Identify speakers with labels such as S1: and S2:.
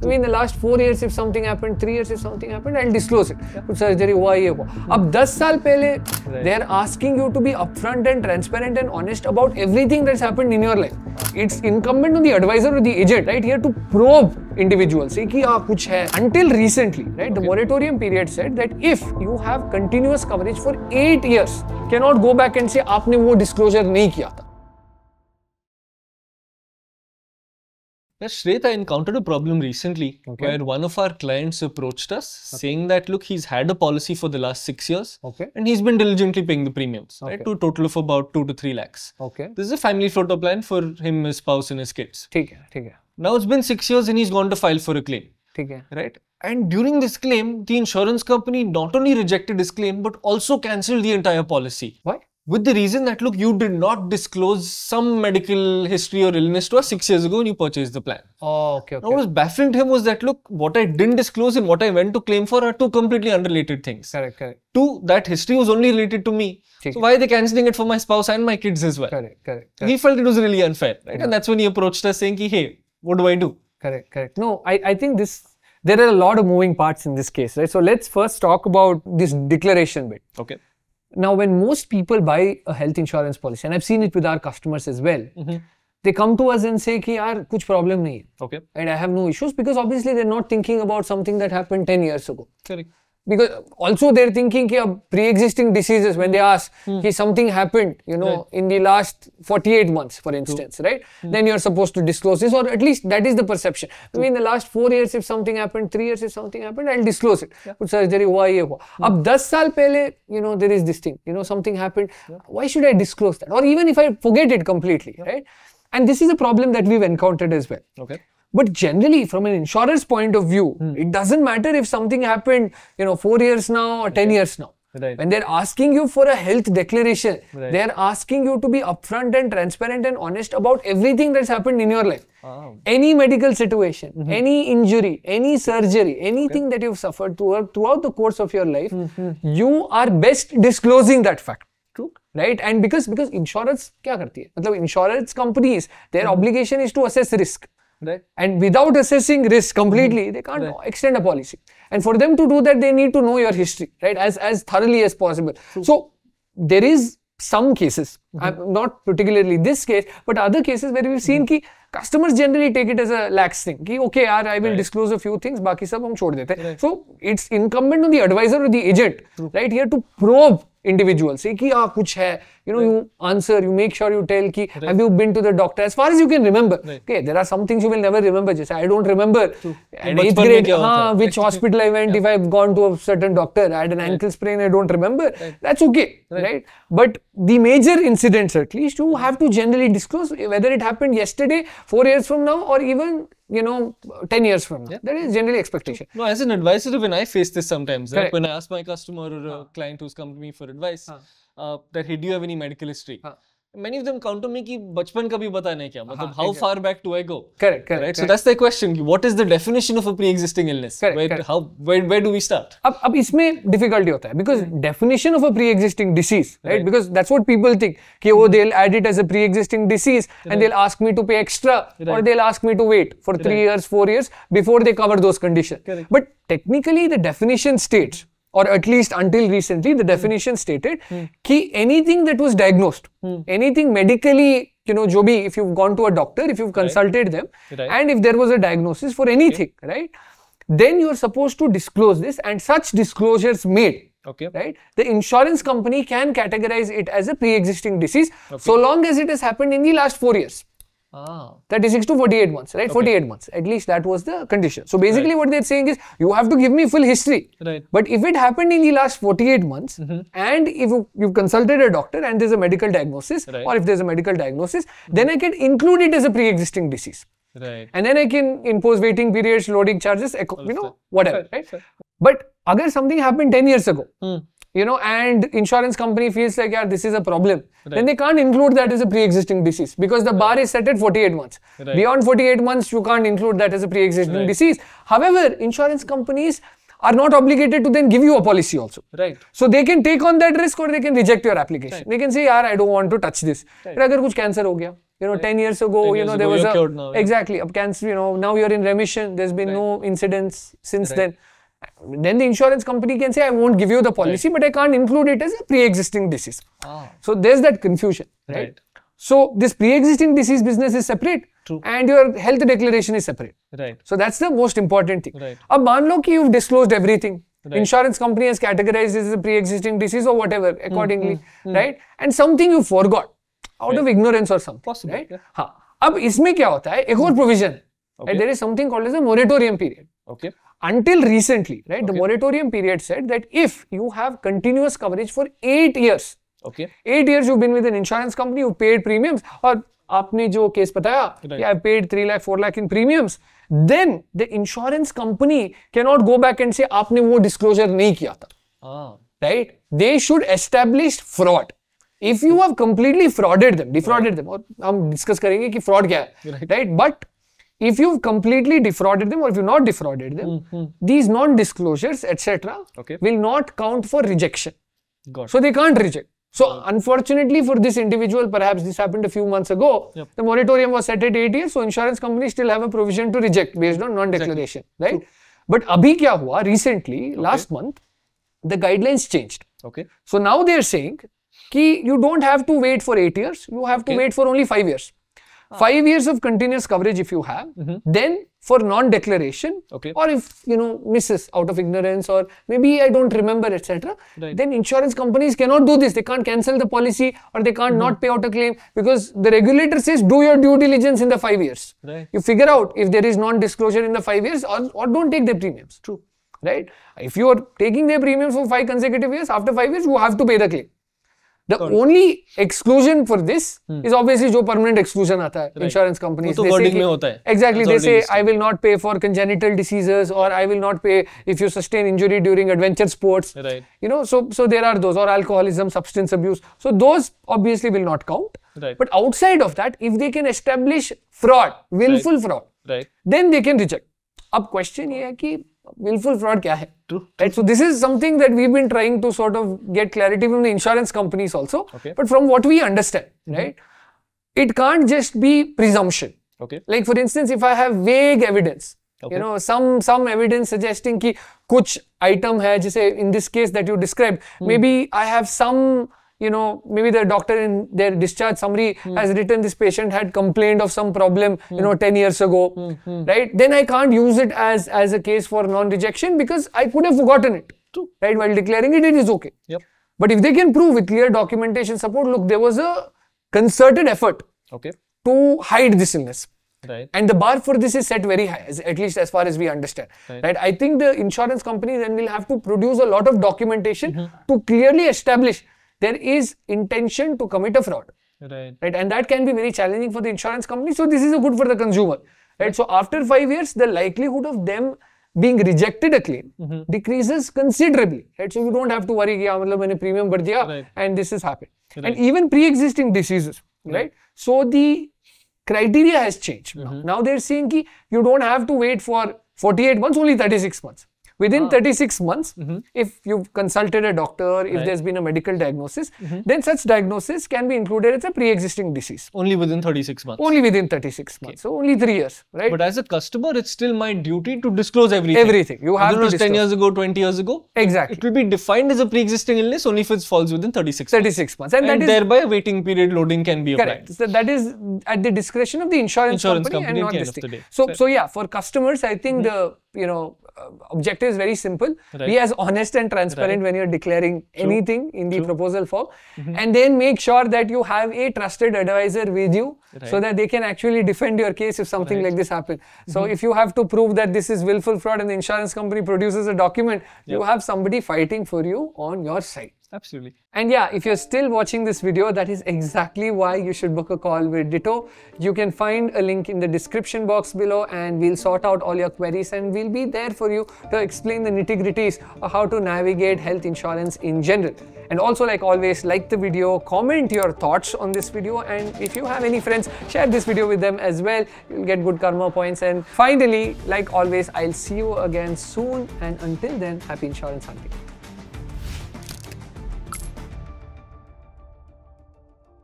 S1: Maybe in the last 4 years if something happened, 3 years if something happened, I'll disclose it. कुछ surgery हुआ ये हुआ. अब 10 साल पहले they are asking you to be upfront and transparent and honest about everything that's happened in your life. It's incumbent on the advisor or the agent right here to probe individuals. Say कि कुछ है. Until recently, right, the moratorium period said that if you have continuous coverage for 8 years, cannot go back and say आपने वो disclosure नहीं किया था.
S2: Shrehith, I encountered a problem recently where one of our clients approached us saying that, look, he's had a policy for the last 6 years and he's been diligently paying the premiums, right, to a total of about 2 to 3 lakhs. This is a family floater plan for him, his spouse and his kids.
S1: ठीक है.
S2: Now it's been 6 years and he's gone to file for a claim.
S1: ठीक है.
S2: Right? And during this claim, the insurance company not only rejected his claim but also cancelled the entire policy.
S1: Why?
S2: With the reason that, look, you did not disclose some medical history or illness to us 6 years ago when you purchased the plan.
S1: Oh, okay.
S2: Now, what was baffling to him was that, look, what I didn't disclose and what I went to claim for are two completely unrelated things.
S1: Correct.
S2: Two, that history was only related to me. So why are they cancelling it for my spouse and my kids as well?
S1: Correct.
S2: He felt it was really unfair, right? And that's when he approached us saying, hey, what do I do?
S1: Correct. No, I think there are a lot of moving parts in this case, right? So let's first talk about this declaration bit.
S2: Okay.
S1: Now, when most people buy a health insurance policy, and I've seen it with our customers as well, they come to us and say कि यार कुछ problem नहीं है.
S2: Okay.
S1: And I have no issues because obviously they're not thinking about something that happened 10 years ago.
S2: Correct.
S1: Because also they're thinking कि pre-existing diseases, when they ask कि something happened, in the last 48 months, for instance, right? Then you're supposed to disclose this, or at least that is the perception. Maybe in the last 4 years if something happened, 3 years if something happened, I'll disclose it. कुछ surgery हुआ ये हुआ. अब 10 साल पहले, there is this thing, something happened. Why should I disclose that? Or even if I forget it completely, right? And this is a problem that we've encountered as well.
S2: Okay.
S1: But generally, from an insurer's point of view, it doesn't matter if something happened, 4 years now or 10 years now.
S2: Right.
S1: When they're asking you for a health declaration, they're asking you to be upfront and transparent and honest about everything that's happened in your life. Any medical situation, any injury, any surgery, anything that you've suffered throughout the course of your life, you are best disclosing that fact.
S2: True.
S1: Right? And because insurance क्या करती है? मतलब insurance companies, their obligation is to assess risk.
S2: Right.
S1: And without assessing risk completely, they can't extend a policy. And for them to do that, they need to know your history, right? As thoroughly as possible.
S2: True.
S1: So there is some cases, not particularly this case, but other cases where we've seen कि customers generally take it as a lax thing. कि okay यार, I will disclose a few things, बाकी सब हम छोड़ देते हैं. So it's incumbent on the advisor or the agent, right, here to probe individuals. Say कि कुछ है, you answer, you make sure you tell कि have you been to the doctor as far as you can remember. Okay, there are some things you will never remember. Just I don't remember in 8th grade which hospital I went, if I've gone to a certain doctor, I had an ankle sprain, I don't remember. That's okay, right? But the major incidents, at least, you have to generally disclose whether it happened yesterday, 4 years from now, or even 10 years from now. That is generally expectation.
S2: No, as an advisor, when I face this sometimes, right? When I ask my customer or a client who's come to me for advice, that hey, do you have any medical history? Many of them counter me कि बचपन का भी पता नहीं क्या, मतलब how far back do I go?
S1: Correct.
S2: Right? So that's the question. What is the definition of a pre-existing illness? Where do we start?
S1: अब इसमें difficulty होता है because definition of a pre-existing disease, right? Because that's what people think कि they'll add it as a pre-existing disease and they'll ask me to pay extra or they'll ask me to wait for 3 years, 4 years before they cover those conditions. But technically the definition states, or at least until recently, the definition stated कि anything that was diagnosed, anything medically, जो भी, if you've gone to a doctor, if you've consulted them, and if there was a diagnosis for anything, right, then you're supposed to disclose this, and such disclosures made, right, the insurance company can categorize it as a pre-existing disease, so long as it has happened in the last 4 years. 36 to 48 months, right? 48 months. At least that was the condition. So basically what they're saying is, you have to give me full history.
S2: Right.
S1: But if it happened in the last 48 months, and if you've consulted a doctor and there's a medical diagnosis, or if there's a medical diagnosis, then I can include it as a pre-existing disease.
S2: Right.
S1: And then I can impose waiting periods, loading charges, whatever, right? But agar something happened 10 years ago, and insurance company feels like, yeah, this is a problem, then they can't include that as a pre-existing disease because the bar is set at 48 months. Beyond 48 months, you can't include that as a pre-existing disease. However, insurance companies are not obligated to then give you a policy also.
S2: Right.
S1: So they can take on that risk or they can reject your application. They can say, yaar, I don't want to touch this. But agar kuch cancer ho gaya, 10 years ago, there was a
S2: now,
S1: exactly a cancer. Now you're in remission. There's been no incidents since then. Then the insurance company can say, I won't give you the policy, but I can't include it as a pre-existing disease. So there's that confusion, right? So this pre-existing disease business is separate, and your health declaration is separate. So that's the most important thing. Ab maan lo ki you've disclosed everything. Insurance company has categorized this as a pre-existing disease or whatever accordingly, right? And something you forgot out of ignorance or something.
S2: Possible,
S1: right? Ab isme kya hota hai? Ek aur provision. Right? There is something called as a moratorium period. Until recently, right? The moratorium period said that if you have continuous coverage for 8 years, 8 years you've been with an insurance company, you paid premiums, or आपने जो case बताया, कि I paid 3 lakh, 4 lakh in premiums, then the insurance company cannot go back and say आपने वो disclosure नहीं किया था, right? They should establish fraud. If you have completely defrauded them, और हम discuss करेंगे कि fraud क्या है, right? But if you've completely defrauded them or if you've not defrauded them, these non-disclosures, etc. will not count for rejection. So they can't reject. So unfortunately for this individual, perhaps this happened a few months ago, the moratorium was set at 8 years, so insurance companies still have a provision to reject based on non-declaration, right? But abhi kya hua? Recently, last month, the guidelines changed. So now they are saying ki you don't have to wait for 8 years, you have to wait for only 5 years. 5 years of continuous coverage if you have, then for non-declaration, or if misses out of ignorance or maybe I don't remember, etc. Then insurance companies cannot do this. They can't cancel the policy or they can't not pay out a claim because the regulator says do your due diligence in the 5 years. You figure out if there is non-disclosure in the 5 years or don't take their premiums. Right? If you are taking their premiums for 5 consecutive years, after 5 years you have to pay the claim. The only exclusion for this is obviously जो permanent exclusion आता है insurance companies.
S2: तो wording में होता है.
S1: Exactly, they say I will not pay for congenital diseases or I will not pay if you sustain injury during adventure sports. So there are those, or alcoholism, substance abuse. So those obviously will not count. But outside of that, if they can establish fraud, willful fraud, then they can reject. अब question ये है कि willful fraud क्या है? Right? So this is something that we've been trying to sort of get clarity from the insurance companies also. But from what we understand, right, it can't just be presumption. Like for instance, if I have vague evidence, some evidence suggesting कि कुछ item है, जैसे in this case that you described, maybe I have some, maybe the doctor in their discharge summary has written this patient had complained of some problem, 10 years ago, right? Then I can't use it as a case for non-rejection because I could have forgotten it, right? While declaring it, it is okay. But if they can prove with clear documentation support, look, there was a concerted effort to hide this illness. And the bar for this is set very high, at least as far as we understand. Right? I think the insurance company then will have to produce a lot of documentation to clearly establish there is intention to commit a fraud, right? And that can be very challenging for the insurance company. So this is good for the consumer, right? So after 5 years, the likelihood of them being rejected a claim decreases considerably, right? So you don't have to worry, yeah, maine premium bad diya and this has happened. And even pre-existing diseases, right? So the criteria has changed. Now they're saying ki you don't have to wait for 48 months, only 36 months. Within 36 months, if you've consulted a doctor, if there's been a medical diagnosis, then such diagnosis can be included as a pre-existing disease.
S2: Only within 36 months?
S1: Only within 36 months. So only 3 years, right?
S2: But as a customer, it's still my duty to disclose everything.
S1: Everything. You have to disclose.
S2: 10 years ago, 20 years ago.
S1: Exactly.
S2: It will be defined as a pre-existing illness only if it falls within 36 months.
S1: 36 months. And
S2: thereby a waiting period loading can be applied.
S1: Correct. So that is at the discretion of the insurance company and not this thing. So yeah, for customers, I think the objective is very simple. Be as honest and transparent when you're declaring anything in the proposal form, and then make sure that you have a trusted advisor with you so that they can actually defend your case if something like this happens. So if you have to prove that this is willful fraud and the insurance company produces a document, you have somebody fighting for you on your side.
S2: Absolutely.
S1: And yeah, if you're still watching this video, that is exactly why you should book a call with Ditto. You can find a link in the description box below and we'll sort out all your queries and we'll be there for you to explain the nitty-gritties of how to navigate health insurance in general. And also, like always, like the video, comment your thoughts on this video, and if you have any friends, share this video with them as well. You'll get good karma points. And finally, like always, I'll see you again soon, and until then, happy insurance hunting.